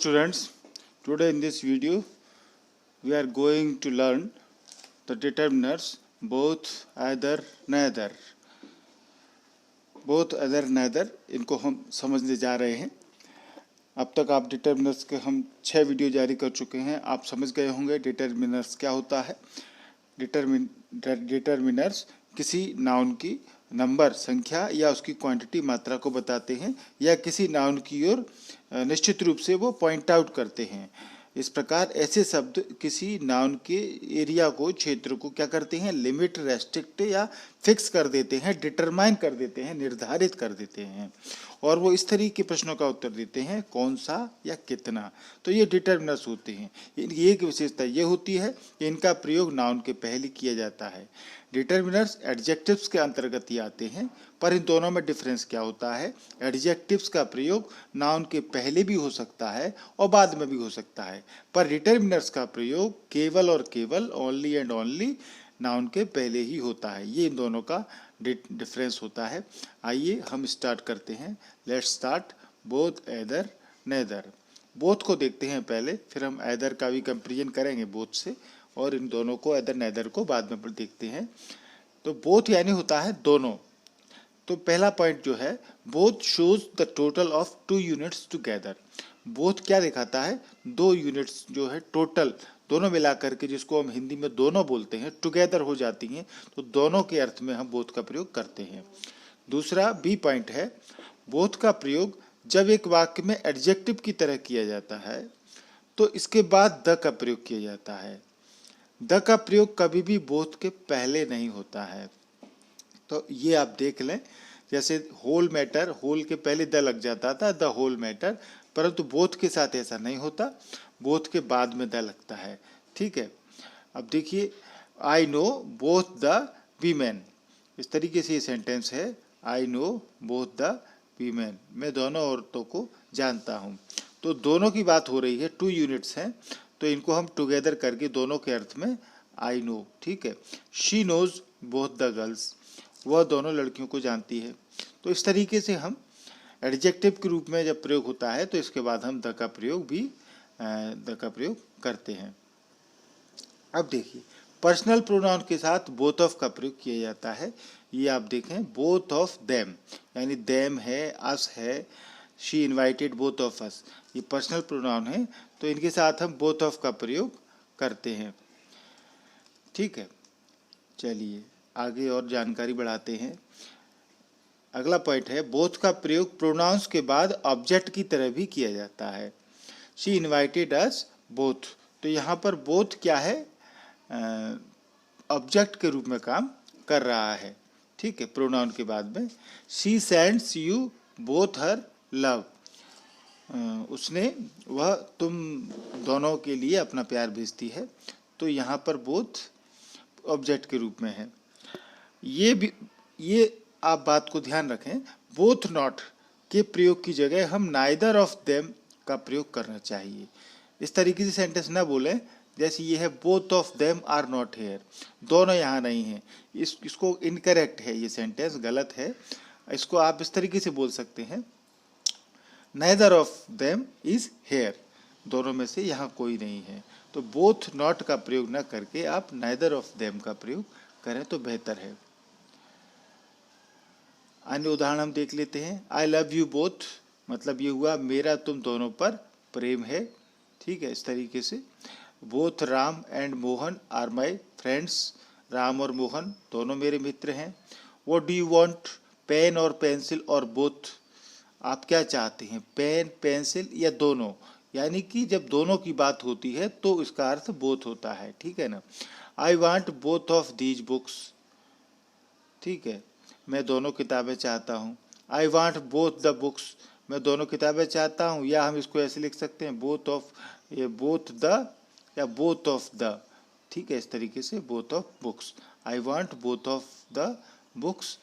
students, today in this video we are going to learn the determiners both, either, neither. both, either, neither इनको हम समझने जा रहे हैं। अब तक आप डिटर्मिनर्स के हम 6 वीडियो जारी कर चुके हैं। आप समझ गए होंगे डिटर्मिनर्स क्या होता है। डिटर्मिनर्स किसी नाउन की नंबर, संख्या या उसकी क्वांटिटी, मात्रा को बताते हैं या किसी नाउन की ओर निश्चित रूप से वो पॉइंट आउट करते हैं। इस प्रकार ऐसे शब्द किसी नाउन के एरिया को, क्षेत्र को क्या करते हैं, लिमिट, रेस्ट्रिक्ट या फिक्स कर देते हैं, डिटरमाइन कर देते हैं, निर्धारित कर देते हैं। और वो इस तरीके के प्रश्नों का उत्तर देते हैं, कौन सा या कितना। तो ये डिटर्मिनर्स होते हैं। इनकी एक विशेषता ये होती है कि इनका प्रयोग नाउन के पहले किया जाता है। डिटर्मिनर्स एडजेक्टिव्स के अंतर्गत ही आते हैं, पर इन दोनों में डिफरेंस क्या होता है। एडजेक्टिव्स का प्रयोग नाउन के पहले भी हो सकता है और बाद में भी हो सकता है, पर डिटर्मिनर्स का प्रयोग केवल और केवल, ओनली एंड ओनली, नाउन के पहले ही होता है। ये इन दोनों का डिफरेंस होता है। आइए हम स्टार्ट करते हैं। Let's start both, either, neither. Both को देखते हैं पहले, फिर हम एदर का भी कंपेरिजन करेंगे बोथ से, और इन दोनों को, एदर नेदर को, बाद में देखते हैं। तो बोथ यानी होता है दोनों। तो पहला पॉइंट जो है, both shows the total of 2 units together. Both क्या दिखाता है, 2 यूनिट्स जो है टोटल, दोनों मिलाकर के, जिसको हम हिंदी में दोनों बोलते हैं, टुगेदर हो जाती हैं, तो दोनों के अर्थ में हम बोथ का प्रयोग करते हैं। दूसरा बी पॉइंट है, बोथ का प्रयोग जब एक वाक्य में एडजेक्टिव की तरह किया जाता है तो इसके बाद द का प्रयोग किया जाता है। द का प्रयोग कभी भी बोथ के पहले नहीं होता है। तो ये आप देख लें, जैसे होल मैटर, होल के पहले द लग जाता था, द होल मैटर, परंतु बोथ के साथ ऐसा नहीं होता, बोथ के बाद में द लगता है। ठीक है। अब देखिए, I know both the women, इस तरीके से ये सेंटेंस है, I know both the women, मैं दोनों औरतों को जानता हूँ। तो दोनों की बात हो रही है, 2 यूनिट्स हैं, तो इनको हम टुगेदर करके दोनों के अर्थ में आई नो। ठीक है। She knows both the girls, वह दोनों लड़कियों को जानती है। तो इस तरीके से हम एडजेक्टिव के रूप में जब प्रयोग होता है तो इसके बाद हम द का प्रयोग करते हैं। अब देखिए, पर्सनल प्रोनाउन के साथ बोथ ऑफ का प्रयोग किया जाता है। ये आप देखें, बोथ ऑफ देम, यानी देम है, अस है, she invited both of us, ये पर्सनल प्रोनाउन है, तो इनके साथ हम बोथ ऑफ का प्रयोग करते हैं। ठीक है। चलिए आगे और जानकारी बढ़ाते हैं। अगला पॉइंट है, बोथ का प्रयोग प्रोनाउंस के बाद ऑब्जेक्ट की तरह भी किया जाता है। शी इनवाइटेड अस बोथ, तो यहाँ पर बोथ क्या है, ऑब्जेक्ट के रूप में काम कर रहा है। ठीक है, प्रोनाउन के बाद में। She sends you both her love, उसने, वह तुम दोनों के लिए अपना प्यार भेजती है, तो यहाँ पर बोथ ऑब्जेक्ट के रूप में है। ये आप बात को ध्यान रखें, बोथ नॉट के प्रयोग की जगह हम नाइदर ऑफ देम का प्रयोग करना चाहिए। इस तरीके से सेंटेंस ना बोलें, जैसे ये है, both of them are not here, दोनों यहाँ नहीं हैं। इसको इनकरेक्ट है, ये सेंटेंस गलत है। इसको आप इस तरीके से बोल सकते हैं, neither of them is here, दोनों में से यहाँ कोई नहीं है। तो बोथ नॉट का प्रयोग न करके आप नाइदर ऑफ देम का प्रयोग करें तो बेहतर है। अन्य उदाहरण हम देख लेते हैं। आई लव यू बोथ, मतलब ये हुआ मेरा तुम दोनों पर प्रेम है। ठीक है, इस तरीके से। Both Ram and Mohan are my friends, Ram और मोहन दोनों मेरे मित्र हैं। What do you want, pen और पेंसिल और बोथ, आप क्या चाहते हैं, पेन, पेंसिल या दोनों, यानी कि जब दोनों की बात होती है तो इसका अर्थ बोथ होता है। ठीक है ना। आई want both of these books, ठीक है, मैं दोनों किताबें चाहता हूँ। आई वांट बोथ द बुक्स, मैं दोनों किताबें चाहता हूँ, या हम इसको ऐसे लिख सकते हैं, बोथ ऑफ, ये बोथ द या बोथ ऑफ द। ठीक है, इस तरीके से both of books, I want both of the books,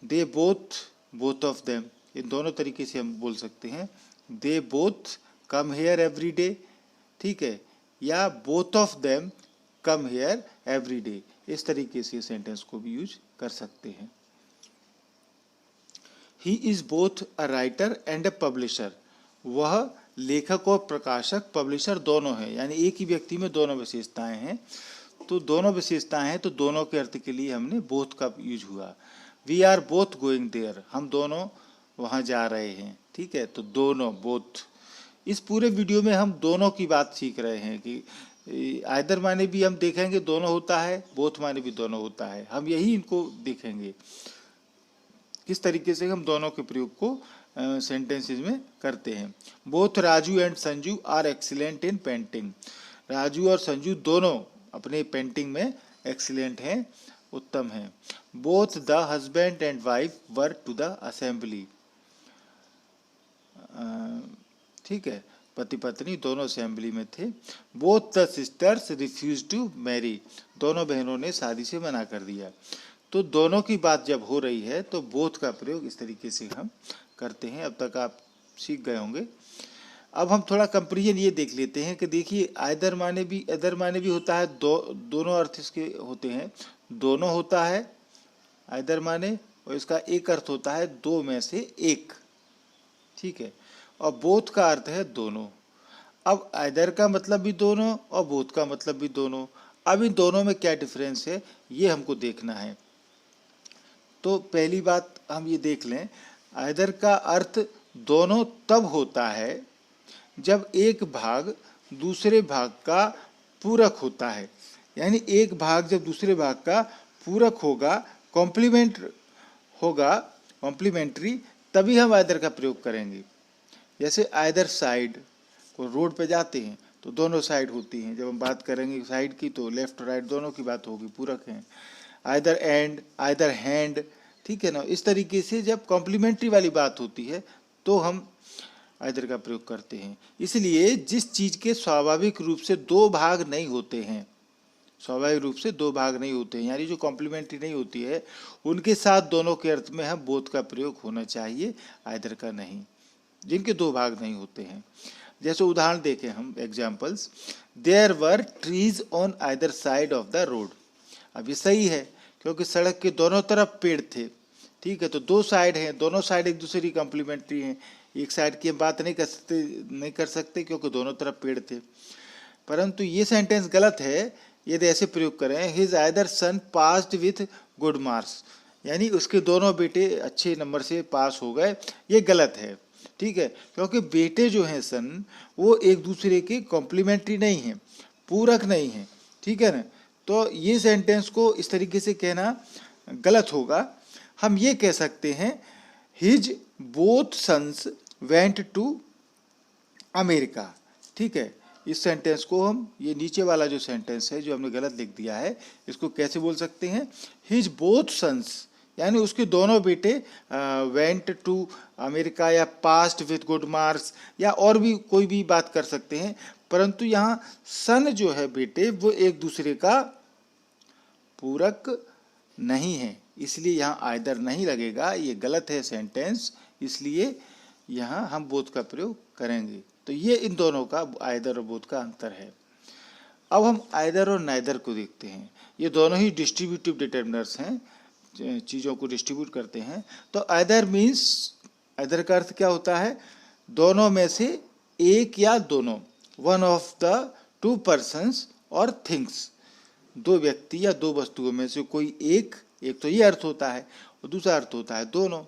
they both of them, इन दोनों तरीके से हम बोल सकते हैं। They both come here every day, ठीक है, या both of them come here every day, इस तरीके से सेंटेंस को भी यूज कर सकते हैं। He is both a writer and a publisher, वह लेखक और प्रकाशक पब्लिशर दोनों हैं, यानी एक ही व्यक्ति में दोनों विशेषताएं हैं। तो दोनों विशेषताएं हैं, तो दोनों के अर्थ के लिए हमने बोथ का यूज हुआ। We are both going there, हम दोनों वहाँ जा रहे हैं, ठीक है। तो दोनों, बोथ। इस पूरे वीडियो में हम दोनों की बात सीख रहे हैं कि आइदर माने भी हम देखेंगे दोनों होता है, बोथ माने भी दोनों होता है। हम यही इनको देखेंगे किस तरीके से हम दोनों के प्रयोग को सेंटेंसेस में करते हैं। Both Raju and Sanju are excellent in painting, Raju और संजू दोनों अपने पेंटिंग में एक्सीलेंट हैं, उत्तम हैं। Both the husband and wife were to the assembly, ठीक है, पति पत्नी दोनों असेंबली में थे। Both the sisters refuse to marry, दोनों बहनों ने शादी से मना कर दिया। तो दोनों की बात जब हो रही है तो बोथ का प्रयोग इस तरीके से हम करते हैं। अब तक आप सीख गए होंगे। अब हम थोड़ा कंपेरिजन ये देख लेते हैं कि देखिए आइदर माने भी, अदर माने भी होता है, दोनों अर्थ इसके होते हैं। दोनों होता है आइदर माने, और इसका एक अर्थ होता है दो में से एक, ठीक है। और बोथ का अर्थ है दोनों। अब आइदर का मतलब भी दोनों और बोथ का मतलब भी दोनों। अब इन दोनों में क्या डिफरेंस है ये हमको देखना है। तो पहली बात हम ये देख लें, आइदर का अर्थ दोनों तब होता है जब एक भाग दूसरे भाग का पूरक होता है, यानी एक भाग जब दूसरे भाग का पूरक होगा, कॉम्प्लीमेंट होगा, कॉम्प्लीमेंट्री, तभी हम आइदर का प्रयोग करेंगे। जैसे आइदर साइड, को रोड पे जाते हैं तो दोनों साइड होती हैं, जब हम बात करेंगे साइड की तो लेफ्ट और राइट दोनों की बात होगी, पूरक हैं। आइदर एंड, आइदर हैंड, ठीक है ना। इस तरीके से जब कॉम्प्लीमेंट्री वाली बात होती है तो हम आइदर का प्रयोग करते हैं। इसलिए जिस चीज के स्वाभाविक रूप से दो भाग नहीं होते हैं, स्वाभाविक रूप से दो भाग नहीं होते हैं, यानी जो कॉम्प्लीमेंट्री नहीं होती है, उनके साथ दोनों के अर्थ में हम बोथ का प्रयोग होना चाहिए, आइदर का नहीं। जिनके दो भाग नहीं होते हैं, जैसे उदाहरण देखें हम examples, there were trees on either side of the road. अब ये सही है क्योंकि सड़क के दोनों तरफ पेड़ थे, ठीक है। तो दो साइड हैं, दोनों साइड एक दूसरे की कॉम्प्लीमेंट्री हैं। एक साइड की हम बात नहीं कर सकते क्योंकि दोनों तरफ पेड़ थे। परंतु ये सेंटेंस गलत है यदि ऐसे प्रयोग करें, his either son passed with good marks, यानी उसके दोनों बेटे अच्छे नंबर से पास हो गए, ये गलत है, ठीक है। क्योंकि बेटे जो हैं सन, वो एक दूसरे के कॉम्प्लीमेंट्री नहीं हैं, पूरक नहीं हैं, ठीक है ना। तो ये सेंटेंस को इस तरीके से कहना गलत होगा। हम ये कह सकते हैं, his both sons went to America, ठीक है। इस सेंटेंस को हम, ये नीचे वाला जो सेंटेंस है जो हमने गलत लिख दिया है, इसको कैसे बोल सकते हैं, हिज बोथ सन्स, यानी उसके दोनों बेटे वेंट टू अमेरिका, या पास्ट विथ गुड मार्क्स, या और भी कोई भी बात कर सकते हैं। परंतु यहाँ सन जो है बेटे, वो एक दूसरे का पूरक नहीं है, इसलिए यहाँ आइदर नहीं लगेगा, ये गलत है सेंटेंस, इसलिए यहाँ हम बोथ का प्रयोग करेंगे। तो ये इन दोनों का, आइदर और बोथ का अंतर है। अब हम आइदर और नाइदर को देखते हैं। ये दोनों ही डिस्ट्रीब्यूटिव डिटर्मिनर्स हैं, चीज़ों को डिस्ट्रीब्यूट करते हैं। तो आइदर मीन्स, आइदर का अर्थ क्या होता है, दोनों में से एक या दोनों, one of the two persons और थिंग्स, दो व्यक्ति या दो वस्तुओं में से कोई एक तो ये अर्थ होता है, और दूसरा अर्थ होता है दोनों।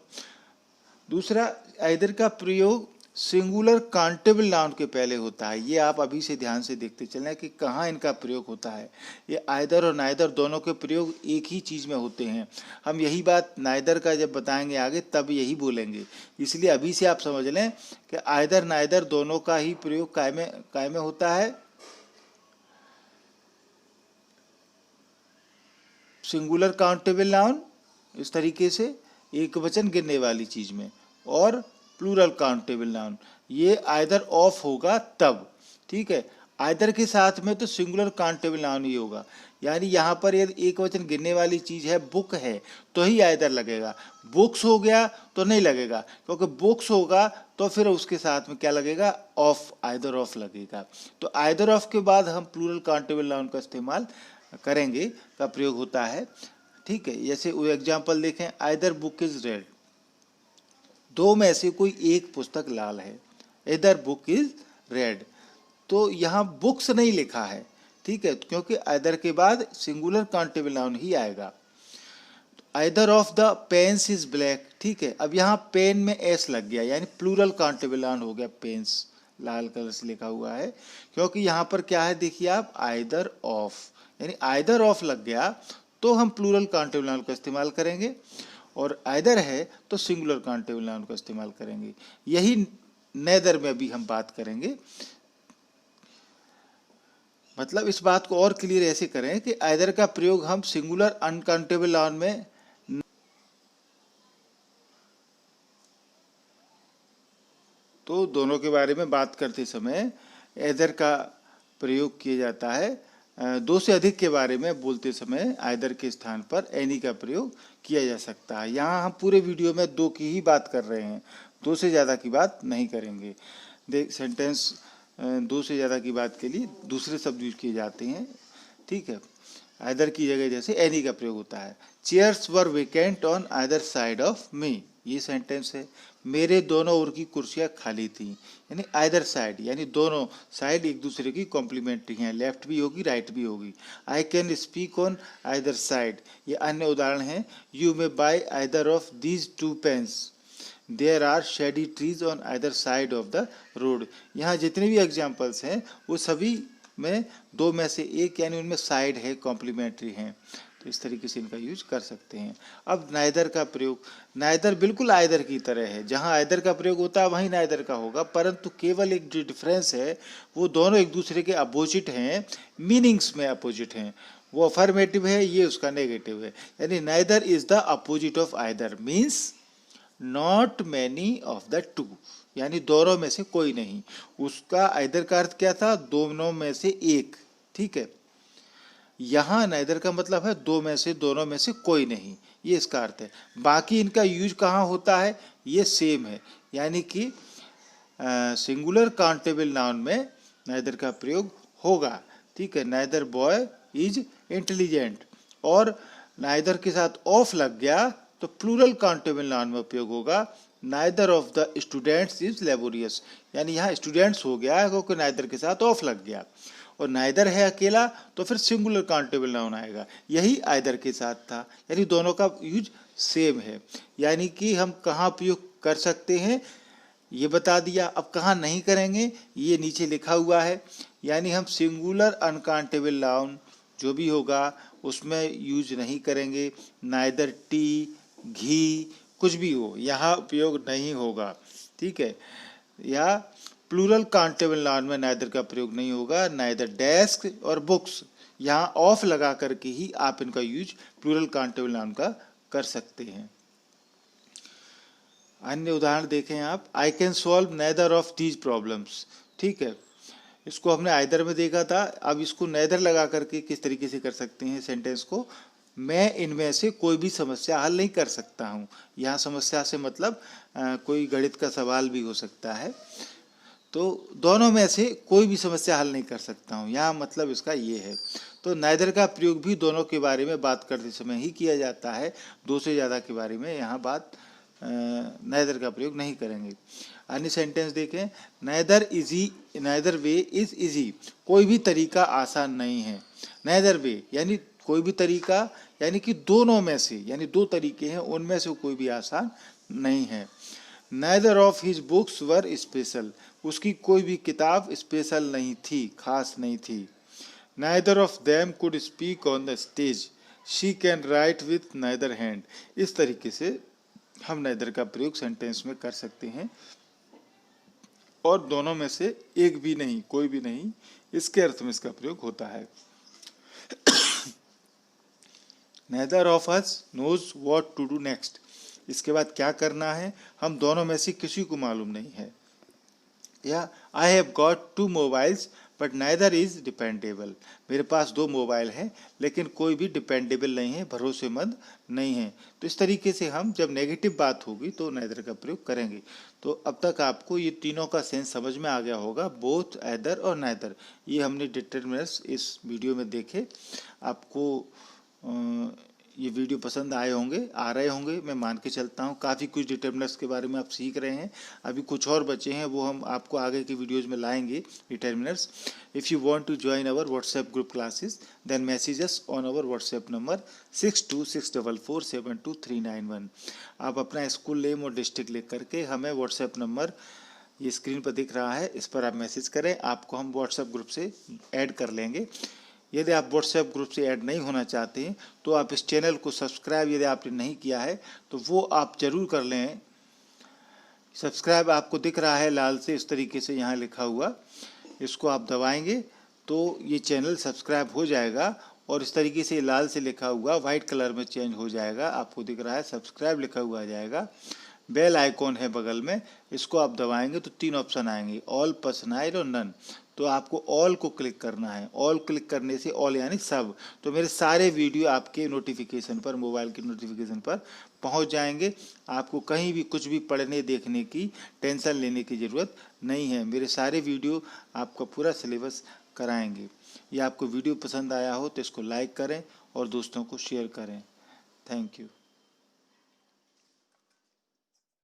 दूसरा, आइदर का प्रयोग सिंगुलर काउंटेबल नाउन के पहले होता है। ये आप अभी से ध्यान से देखते चलें कि कहाँ इनका प्रयोग होता है। ये आइदर और नाइदर दोनों के प्रयोग एक ही चीज़ में होते हैं। हम यही बात नाइदर का जब बताएंगे आगे तब यही बोलेंगे, इसलिए अभी से आप समझ लें कि आइदर नाइदर दोनों का ही प्रयोग काय में होता है, सिंगुलर काउंटेबल नाउन इस तरीके से एक वचन गिनने वाली चीज में, और प्लूरल काउंटेबल नाउन ये आइदर ऑफ होगा तब, ठीक है। आइदर के साथ में तो सिंगुलर काउंटेबल नाउन ही होगा, यानी यहाँ पर यदि एक वचन गिनने वाली चीज है, बुक है, तो ही आइदर लगेगा। बुक्स हो गया तो नहीं लगेगा, क्योंकि बुक्स होगा तो फिर उसके साथ में क्या लगेगा, ऑफ, आइदर ऑफ लगेगा। तो आइदर ऑफ के बाद हम प्लूरल काउंटेबल नाउन का इस्तेमाल करेंगे, का प्रयोग होता है, ठीक है। जैसे वो एग्जाम्पल देखें, आइदर बुक इज रेड, दो में से कोई एक पुस्तक लाल है, एदर बुक इज रेड। तो यहाँ बुक्स नहीं लिखा है, ठीक है, क्योंकि आइदर के बाद सिंगुलर काउंटेबल नाउन ही आएगा। Either of the pens is black, ठीक है। अब यहाँ पेन में एस लग गया, यानी प्लूरल काउंटेबल नाउन हो गया पेन्स, लाल कलर से लिखा हुआ है, क्योंकि यहाँ पर क्या है देखिए आप, आइदर ऑफ, यानी आइदर ऑफ लग गया तो हम प्लूरल काउंटेबल नाउन का इस्तेमाल करेंगे, और आइदर है तो सिंगुलर काउंटेबल नाउन का इस्तेमाल करेंगे। यही नेदर में भी हम बात करेंगे। मतलब इस बात को और क्लियर ऐसे करें कि आइदर का प्रयोग हम सिंगुलर अनकाउंटेबल नाउन में, तो दोनों के बारे में बात करते समय एदर का प्रयोग किया जाता है। दो से अधिक के बारे में बोलते समय आइदर के स्थान पर एनी का प्रयोग किया जा सकता है। यहाँ हम पूरे वीडियो में दो की ही बात कर रहे हैं, दो से ज़्यादा की बात नहीं करेंगे। देख सेंटेंस दो से ज़्यादा की बात के लिए दूसरे शब्द यूज किए जाते हैं, ठीक है। आइदर की जगह जैसे एनी का प्रयोग होता है। Chairs were vacant on either side of me, ये सेंटेंस है। मेरे दोनों ओर की कुर्सियां खाली थी, यानी आइदर साइड, यानी दोनों साइड एक दूसरे की कॉम्प्लीमेंट्री हैं, लेफ्ट भी होगी राइट भी होगी। I can speak on either side, ये अन्य उदाहरण है। You may buy either of these two pens, there are shady trees on either side of the road. यहाँ जितने भी एग्जाम्पल्स हैं वो सभी में दो में से एक, यानी उनमें साइड है, कॉम्प्लीमेंट्री हैं, तो इस तरीके से इनका यूज कर सकते हैं। अब नाइदर का प्रयोग, नाइदर बिल्कुल आइदर की तरह है, जहाँ आइदर का प्रयोग होता है वहीं नाइदर का होगा, परंतु केवल एक जो डिफरेंस है वो दोनों एक दूसरे के अपोजिट हैं, मीनिंग्स में अपोजिट हैं। वो अफर्मेटिव है, ये उसका नेगेटिव है, यानी neither is the opposite of either, means not many of the two, यानी दोनों में से कोई नहीं। उसका आइदर का अर्थ क्या था, दोनों में से एक, ठीक है। यहाँ नाइदर का मतलब है दो में से, दोनों में से कोई नहीं, ये इसका अर्थ है। बाकी इनका यूज कहाँ होता है, ये सेम है, यानी कि सिंगुलर काउंटेबल नाउन में नाइदर का प्रयोग होगा, ठीक है। नाइदर बॉय इज इंटेलिजेंट, और नाइदर के साथ ऑफ लग गया तो प्लूरल काउंटेबल नाउन में उपयोग होगा। Neither of the students is laborious, यानी यहाँ स्टूडेंट्स हो गया क्योंकि नाइदर के साथ ऑफ लग गया, और नाइदर है अकेला तो फिर सिंगुलर काउंटेबल नाउन आएगा। यही आइदर के साथ था, यानी दोनों का यूज सेम है। यानी कि हम कहाँ उपयोग कर सकते हैं ये बता दिया, अब कहाँ नहीं करेंगे ये नीचे लिखा हुआ है। यानी हम सिंगुलर अनकाउंटेबल नाउन जो भी होगा उसमें यूज नहीं करेंगे। नाइदर टी, घी, कुछ भी हो यहाँ उपयोग नहीं होगा, ठीक है। या प्लूरल काउंटेबल नाउन में नाइदर का प्रयोग नहीं होगा। नाइदर डेस्क और बुक्स, यहाँ ऑफ लगा करके ही आप इनका यूज प्लूरल काउंटेबल नाउन का कर सकते हैं। अन्य उदाहरण देखें आप, I can solve neither of these problems, ठीक है। इसको हमने आइदर में देखा था, अब इसको नाइदर लगा करके किस तरीके से कर सकते हैं सेंटेंस को, मैं इनमें से कोई भी समस्या हल नहीं कर सकता हूँ। यहाँ समस्या से मतलब कोई गणित का सवाल भी हो सकता है, तो दोनों में से कोई भी समस्या हल नहीं कर सकता हूँ, यहाँ मतलब इसका ये है। तो नाइदर का प्रयोग भी दोनों के बारे में बात करते समय ही किया जाता है, दो से ज़्यादा के बारे में यहाँ बात नाइदर का प्रयोग नहीं करेंगे। अन्य सेंटेंस देखें, neither easy, neither way is easy, कोई भी तरीका आसान नहीं है। नाइदर वे यानी कोई भी तरीका, यानी कि दोनों में से, यानी दो तरीके हैं उनमें से कोई भी आसान नहीं है। Neither of his books were special, उसकी कोई भी किताब स्पेशल नहीं थी, खास नहीं थी। Neither of them could speak on the stage, she can write with neither hand. इस तरीके से हम नाइदर का प्रयोग सेंटेंस में कर सकते हैं, और दोनों में से एक भी नहीं, कोई भी नहीं, इसके अर्थ में इसका प्रयोग होता है। Neither of us knows what to do next, इसके बाद क्या करना है हम दोनों में से किसी को मालूम नहीं है। या I have got two mobiles but neither is dependable, मेरे पास दो मोबाइल हैं लेकिन कोई भी डिपेंडेबल नहीं है, भरोसेमंद नहीं है। तो इस तरीके से हम जब नेगेटिव बात होगी तो नाइदर का प्रयोग करेंगे। तो अब तक आपको ये तीनों का सेंस समझ में आ गया होगा, बोथ, आइदर और नाइदर। ये हमने डिटरमिनर्स इस वीडियो में देखे। आपको ये वीडियो पसंद आए होंगे, आ रहे होंगे, मैं मान के चलता हूँ। काफ़ी कुछ डिटर्मिनर्स के बारे में आप सीख रहे हैं। अभी कुछ और बचे हैं, वो हम आपको आगे की वीडियोज़ में लाएंगे determiners. If you want to join our WhatsApp group classes then message us on our WhatsApp number 6264472391। आप अपना स्कूल नेम और डिस्ट्रिक्ट लिख करके हमें व्हाट्सएप नंबर, ये स्क्रीन पर दिख रहा है, इस पर आप मैसेज करें, आपको हम व्हाट्सएप ग्रुप से ऐड कर लेंगे। यदि आप व्हाट्सएप ग्रुप से ऐड नहीं होना चाहते हैं तो आप इस चैनल को सब्सक्राइब यदि आपने नहीं किया है तो वो आप जरूर कर लें। सब्सक्राइब आपको दिख रहा है लाल से, इस तरीके से यहाँ लिखा हुआ, इसको आप दबाएंगे तो ये चैनल सब्सक्राइब हो जाएगा और इस तरीके से लाल से लिखा हुआ वाइट कलर में चेंज हो जाएगा। आपको दिख रहा है सब्सक्राइब लिखा हुआ आ जाएगा। बेल आइकॉन है बगल में, इसको आप दबाएंगे तो 3 ऑप्शन आएंगे, ऑल, पर्सनलाइज्ड और नन। तो आपको ऑल को क्लिक करना है। ऑल क्लिक करने से ऑल यानी सब, तो मेरे सारे वीडियो आपके नोटिफिकेशन पर, मोबाइल की नोटिफिकेशन पर पहुंच जाएंगे। आपको कहीं भी कुछ भी पढ़ने देखने की टेंशन लेने की ज़रूरत नहीं है। मेरे सारे वीडियो आपका पूरा सिलेबस कराएंगे। ये आपको वीडियो पसंद आया हो तो इसको लाइक करें और दोस्तों को शेयर करें। Thank you.